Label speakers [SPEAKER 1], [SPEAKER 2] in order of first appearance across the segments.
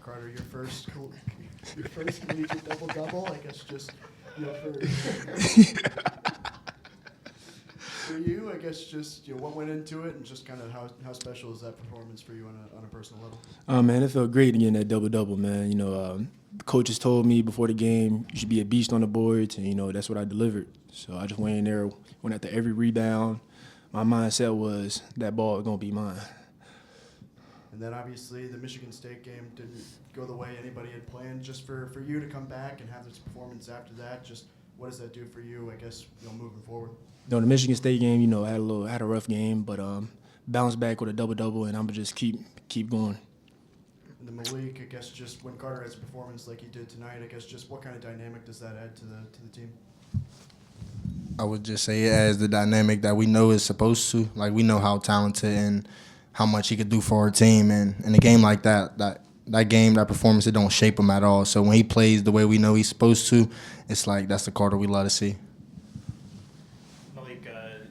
[SPEAKER 1] Carter, your first collegiate double-double, I guess just, for you, I guess just, what went into it and just kind of how special is that performance for you on a personal level?
[SPEAKER 2] Man, it felt great getting that double-double, man. The coaches told me before the game, you should be a beast on the boards, and, that's what I delivered. So I just went in there, went after every rebound. My mindset was that ball is going to be mine.
[SPEAKER 1] And then obviously the Michigan State game didn't go the way anybody had planned. Just for you to come back and have this performance after that, just what does that do for you, I guess, moving forward?
[SPEAKER 2] The Michigan State game, I had a rough game, but bounced back with a double-double, and I'm going to just keep going.
[SPEAKER 1] And the Meleek, I guess just when Carter has a performance like he did tonight, I guess just what kind of dynamic does that add to the team?
[SPEAKER 3] I would just say it as the dynamic that we know is supposed to. Like, we know how talented and how much he could do for our team. And in a game like that game, that performance, it don't shape him at all. So when he plays the way we know he's supposed to, it's like that's the Carter we love to see.
[SPEAKER 4] Meleek,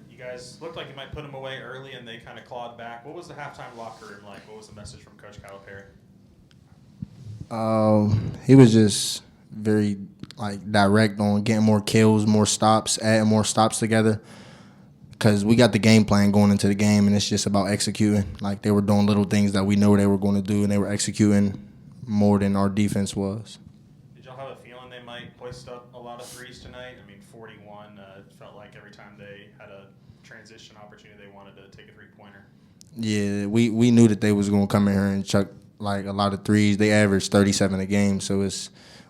[SPEAKER 4] you guys looked like you might put him away early, and they kind of clawed back. What was the halftime locker room like? What was the message from Coach Calipari?
[SPEAKER 3] He was just very direct on getting more kills, more stops, adding more stops together. Because we got the game plan going into the game, and it's just about executing. Like, they were doing little things that we know they were going to do, and they were executing more than our defense was.
[SPEAKER 4] Did y'all have a feeling they might hoist up a lot of threes tonight? I mean, 41, it felt like every time they had a transition opportunity, they wanted to take a three-pointer.
[SPEAKER 3] Yeah, we knew that they was going to come in here and chuck, a lot of threes. They averaged 37 a game, so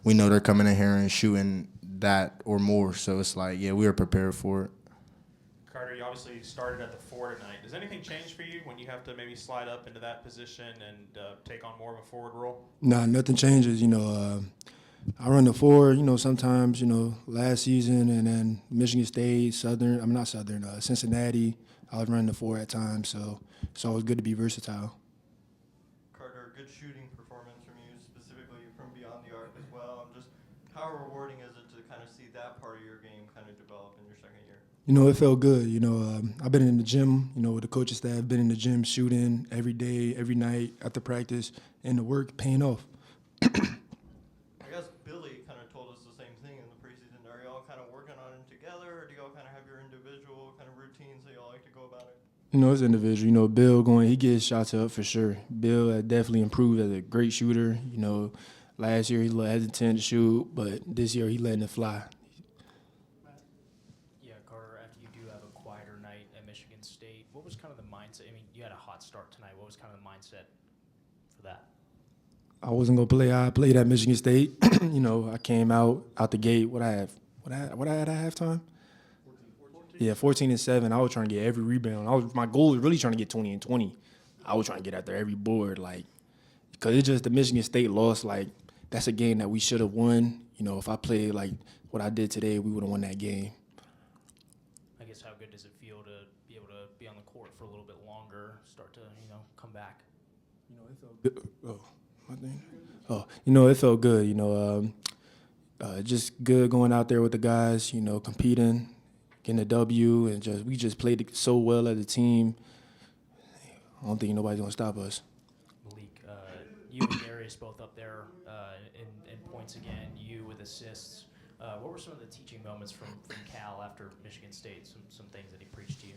[SPEAKER 3] we know they're coming in here and shooting that or more. So it's we were prepared for it.
[SPEAKER 4] Carter, you obviously started at the 4 tonight. Does anything change for you when you have to maybe slide up into that position and take on more of a forward role?
[SPEAKER 2] Nah, nothing changes. I run the 4, sometimes, last season, and then Michigan State, Cincinnati, I was running the 4 at times. So it's always good to be versatile.
[SPEAKER 5] Carter, good shooting performance from you, specifically from beyond the arc as well. And just how rewarding is it to kind of see that part of your game kind of develop in your second year?
[SPEAKER 2] It felt good. I've been in the gym, with the coaching staff, been in the gym shooting every day, every night after practice, and the work paying off.
[SPEAKER 5] I guess Billy kind of told us the same thing in the preseason. Are y'all kind of working on it together, or do y'all kind of have your individual kind of routines that y'all like to go about it?
[SPEAKER 2] It's individual. Bill he gets shots up for sure. Bill had definitely improved as a great shooter. Last year he was a little hesitant to shoot, but this year he letting it fly.
[SPEAKER 6] What was kind of the mindset? I mean, you had a hot start tonight. What was kind of the mindset for that?
[SPEAKER 2] I wasn't gonna play. I played at Michigan State. I came out the gate. What I had at halftime? 14. Yeah, 14 and 7. I was trying to get every rebound. My goal was really trying to get 20 and 20. I was trying to get after every board, because it's just the Michigan State loss. That's a game that we should have won. If I played what I did today, we would have won that game.
[SPEAKER 6] I guess how good does it feel to be able to be on the court for a little bit longer, start to, come back?
[SPEAKER 2] It felt good. Oh, my thing. Oh, it felt good. Just good going out there with the guys, competing, getting a W, and we just played it so well as a team. I don't think nobody's going to stop us.
[SPEAKER 6] Meleek, you and Darius both up there in points again, you with assists. What were some of the teaching moments from Cal after Michigan State, some things that he preached to you?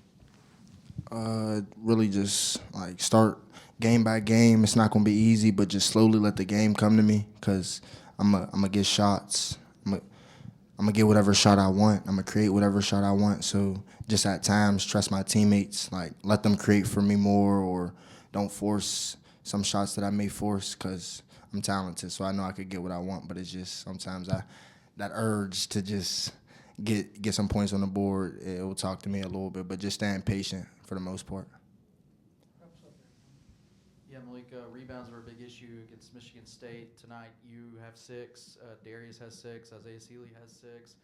[SPEAKER 3] Really just start game by game. It's not going to be easy, but just slowly let the game come to me, because I'm gonna get shots. I'm gonna get whatever shot I want. I'm gonna create whatever shot I want. So just at times trust my teammates, let them create for me more, or don't force some shots that I may force, because I'm talented. So I know I could get what I want, but it's just sometimes that urge to just get some points on the board, it will talk to me a little bit, but just staying patient for the most part.
[SPEAKER 7] Yeah, Meleek, rebounds were a big issue against Michigan State. Tonight you have 6, Darius has 6, Isaiah Seeley has 6,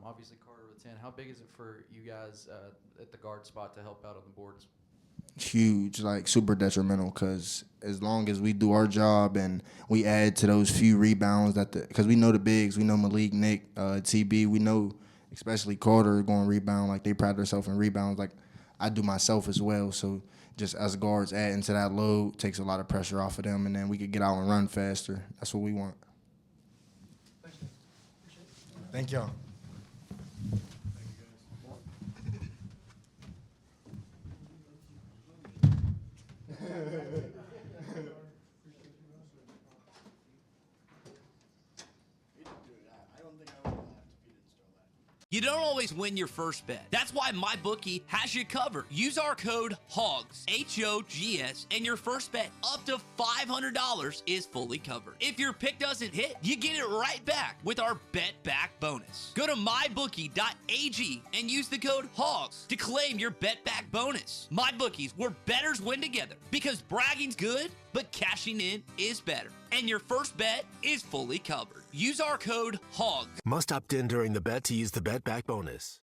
[SPEAKER 7] obviously Carter with 10. How big is it for you guys at the guard spot to help out on the boards?
[SPEAKER 3] Huge, super detrimental, because as long as we do our job and we add to those few rebounds because we know the bigs, we know Meleek, Nick, TB, we know especially Carter going to rebound, they pride themselves in rebounds, I do myself as well. So just us guards adding to that load takes a lot of pressure off of them, and then we could get out and run faster. That's what we want. Thank y'all.
[SPEAKER 8] You don't always win your first bet. That's why MyBookie has you covered. Use our code HOGS, H-O-G-S, and your first bet up to $500 is fully covered. If your pick doesn't hit, you get it right back with our Bet Back bonus. Go to mybookie.ag and use the code HOGS to claim your Bet Back bonus. MyBookie's, where bettors win together, because bragging's good, but cashing in is better. And your first bet is fully covered. Use our code HOGS.
[SPEAKER 9] Must opt in during the bet to use the Bet Back bonus.